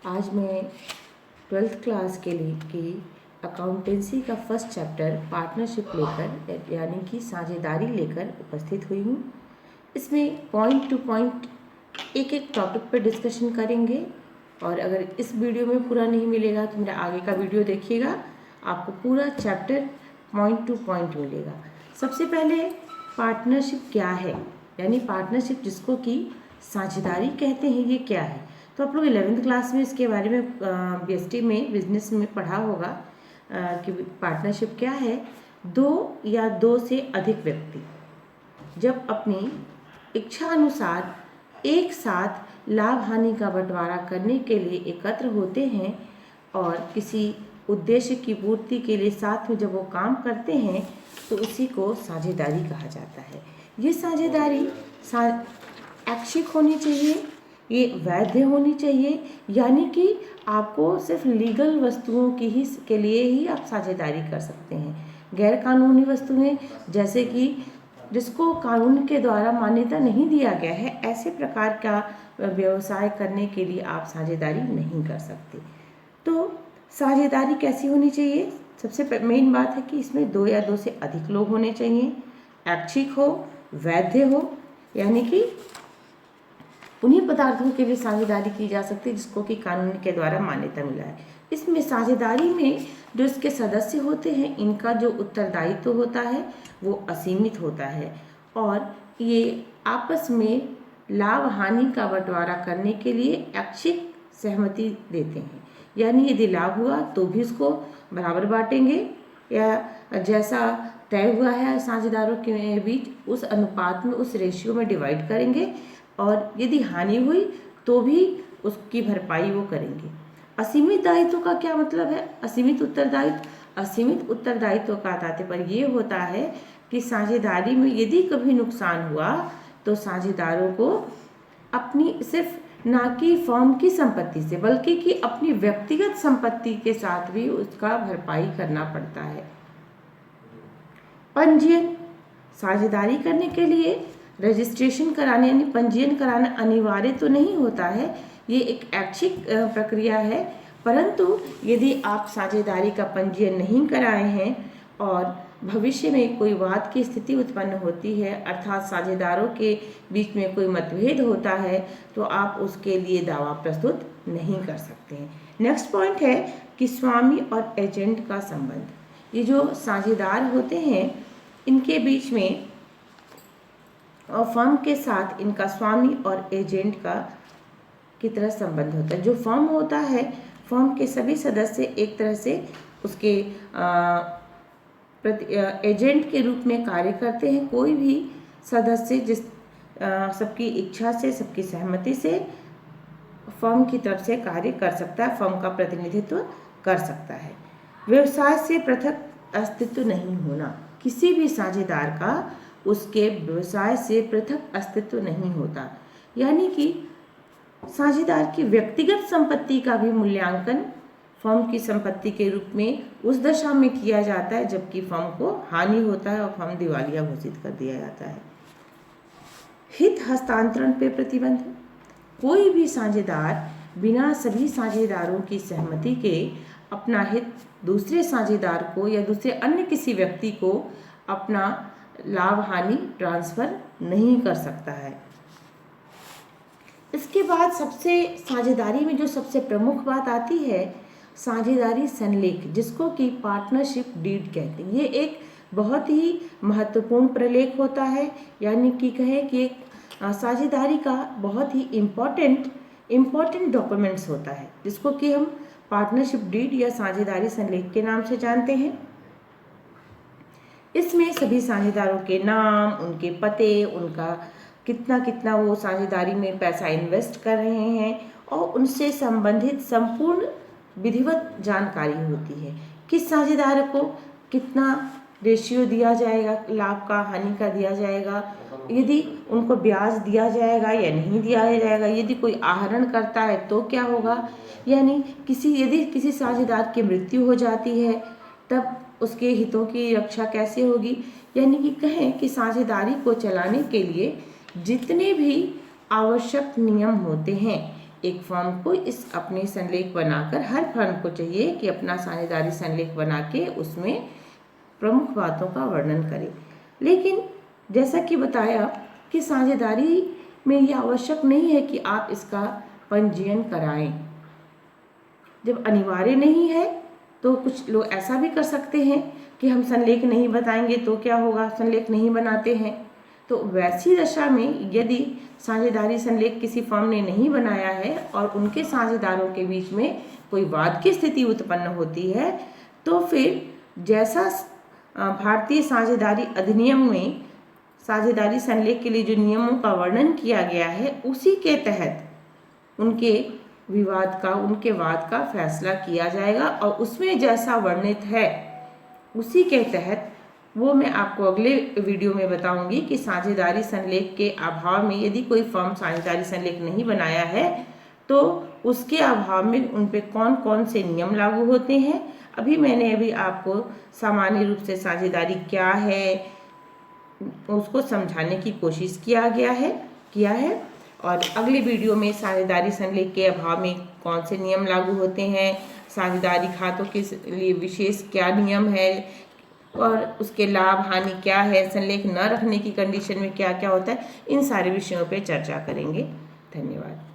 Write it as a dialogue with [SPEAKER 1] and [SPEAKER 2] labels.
[SPEAKER 1] आज मैं 12th class के लिए की अकाउंटेंसी का फर्स्ट चैप्टर पार्टनरशिप लेकर यानी कि साझेदारी लेकर उपस्थित हुई हूँ। इसमें पॉइंट टू पॉइंट एक एक टॉपिक पर डिस्कशन करेंगे और अगर इस वीडियो में पूरा नहीं मिलेगा तो मेरा आगे का वीडियो देखिएगा, आपको पूरा चैप्टर पॉइंट टू पॉइंट मिलेगा। सबसे पहले पार्टनरशिप क्या है, यानी पार्टनरशिप जिसको कि साझेदारी कहते हैं, ये क्या है। तो आप लोग 11th क्लास में इसके बारे में बीएसटी में बिजनेस में पढ़ा होगा कि पार्टनरशिप क्या है। दो या दो से अधिक व्यक्ति जब अपनी इच्छा अनुसार एक साथ लाभ हानि का बंटवारा करने के लिए एकत्र होते हैं और किसी उद्देश्य की पूर्ति के लिए साथ में जब वो काम करते हैं तो उसी को साझेदारी कहा जाता है। ये साझेदारी ऐच्छिक होनी चाहिए, ये वैध होनी चाहिए, यानी कि आपको सिर्फ लीगल वस्तुओं की ही के लिए ही आप साझेदारी कर सकते हैं। गैर कानूनी वस्तुएं जैसे कि जिसको कानून के द्वारा मान्यता नहीं दिया गया है, ऐसे प्रकार का व्यवसाय करने के लिए आप साझेदारी नहीं कर सकते। तो साझेदारी कैसी होनी चाहिए? सबसे मेन बात है कि इसमें दो या दो से अधिक लोग होने चाहिए, ऐच्छिक हो, वैध हो, यानी कि उन्हीं पदार्थों के लिए साझेदारी की जा सकती है जिसको कि कानून के द्वारा मान्यता मिला है। इसमें साझेदारी में जो इसके सदस्य होते हैं, इनका जो उत्तरदायित्व होता है वो असीमित होता है और ये आपस में लाभ हानि का बंटवारा करने के लिए ऐच्छिक सहमति देते हैं। यानी यदि लाभ हुआ तो भी उसको बराबर बांटेंगे या जैसा तय हुआ है साझेदारों के बीच उस अनुपात में, उस रेशियो में डिवाइड करेंगे और यदि हानि हुई तो भी उसकी भरपाई वो करेंगे। असीमित दायित्व का क्या मतलब है? असीमित उत्तरदायित्व, असीमित उत्तरदायित्व का तात्पर्य ये होता है कि साझेदारी में यदि कभी नुकसान हुआ तो साझेदारों को अपनी सिर्फ ना कि फर्म की संपत्ति से बल्कि कि अपनी व्यक्तिगत संपत्ति के साथ भी उसका भरपाई करना पड़ता है। पंजीयन, साझेदारी करने के लिए रजिस्ट्रेशन कराने यानी पंजीयन कराना अनिवार्य तो नहीं होता है, ये एक ऐच्छिक प्रक्रिया है, परंतु यदि आप साझेदारी का पंजीयन नहीं कराए हैं और भविष्य में कोई वाद की स्थिति उत्पन्न होती है, अर्थात साझेदारों के बीच में कोई मतभेद होता है, तो आप उसके लिए दावा प्रस्तुत नहीं कर सकते हैं। नेक्स्ट पॉइंट है कि स्वामी और एजेंट का संबंध। ये जो साझेदार होते हैं इनके बीच में और फर्म के साथ इनका स्वामी और एजेंट का की तरह संबंध होता है। जो फर्म होता है, फर्म के सभी सदस्य एक तरह से उसके एजेंट के रूप में कार्य करते हैं। कोई भी सदस्य जिस सबकी इच्छा से, सबकी सहमति से फर्म की तरफ से कार्य कर सकता है, फर्म का प्रतिनिधित्व कर सकता है। व्यवसाय से पृथक अस्तित्व नहीं होना, किसी भी साझेदार का उसके व्यवसाय से पृथक अस्तित्व नहीं होता, यानी कि साझेदार की व्यक्तिगत संपत्ति का भी मूल्यांकन फर्म की संपत्ति के रूप में उस दशा में किया जाता है जबकि फर्म को हानि होता है और फर्म दिवालिया घोषित कर दिया जाता है। हित हस्तांतरण पे प्रतिबंध, कोई भी साझेदार बिना सभी साझेदारों की सहमति के अपना हित दूसरे साझेदार को या दूसरे अन्य किसी व्यक्ति को अपना लाभ हानि ट्रांसफर नहीं कर सकता है। इसके बाद सबसे साझेदारी में जो सबसे प्रमुख बात आती है, साझेदारी संलेख, जिसको कि पार्टनरशिप डीड कहते हैं। ये एक बहुत ही महत्वपूर्ण प्रलेख होता है, यानी कि कहें कि साझेदारी का बहुत ही इम्पोर्टेंट डॉक्यूमेंट्स होता है जिसको कि हम पार्टनरशिप डीड या साझेदारी संलेख के नाम से जानते हैं। इसमें सभी साझेदारों के नाम, उनके पते, उनका कितना वो साझेदारी में पैसा इन्वेस्ट कर रहे हैं और उनसे संबंधित संपूर्ण विधिवत जानकारी होती है। किस साझेदार को कितना रेशियो दिया जाएगा, लाभ का हानि का दिया जाएगा, यदि उनको ब्याज दिया जाएगा या नहीं दिया जाएगा, यदि कोई आहरण करता है तो क्या होगा, यानी यदि किसी साझेदार की मृत्यु हो जाती है तब उसके हितों की रक्षा कैसे होगी। यानी कि कहें कि साझेदारी को चलाने के लिए जितने भी आवश्यक नियम होते हैं एक फर्म को इस अपने संलेख बनाकर, हर फर्म को चाहिए कि अपना साझेदारी संलेख बना के उसमें प्रमुख बातों का वर्णन करें। लेकिन जैसा कि बताया कि साझेदारी में यह आवश्यक नहीं है कि आप इसका पंजीयन कराएं। जब अनिवार्य नहीं है तो कुछ लोग ऐसा भी कर सकते हैं कि हम संलेख नहीं बताएंगे तो क्या होगा, संलेख नहीं बनाते हैं। तो वैसी दशा में यदि साझेदारी संलेख किसी फर्म ने नहीं बनाया है और उनके साझेदारों के बीच में कोई वाद की स्थिति उत्पन्न होती है, तो फिर जैसा भारतीय साझेदारी अधिनियम में साझेदारी संलेख के लिए जो नियमों का वर्णन किया गया है, उसी के तहत उनके वाद का फैसला किया जाएगा और उसमें जैसा वर्णित है उसी के तहत, वो मैं आपको अगले वीडियो में बताऊंगी कि साझेदारी संलेख के अभाव में यदि कोई फर्म साझेदारी संलेख नहीं बनाया है तो उसके अभाव में उन पे कौन कौन से नियम लागू होते हैं। मैंने आपको सामान्य रूप से साझेदारी क्या है उसको समझाने की कोशिश किया है और अगले वीडियो में साझेदारी संलेख के अभाव में कौन से नियम लागू होते हैं, साझेदारी खातों के लिए विशेष क्या नियम है और उसके लाभ हानि क्या है, संलेख न रखने की कंडीशन में क्या क्या होता है, इन सारे विषयों पर चर्चा करेंगे। धन्यवाद।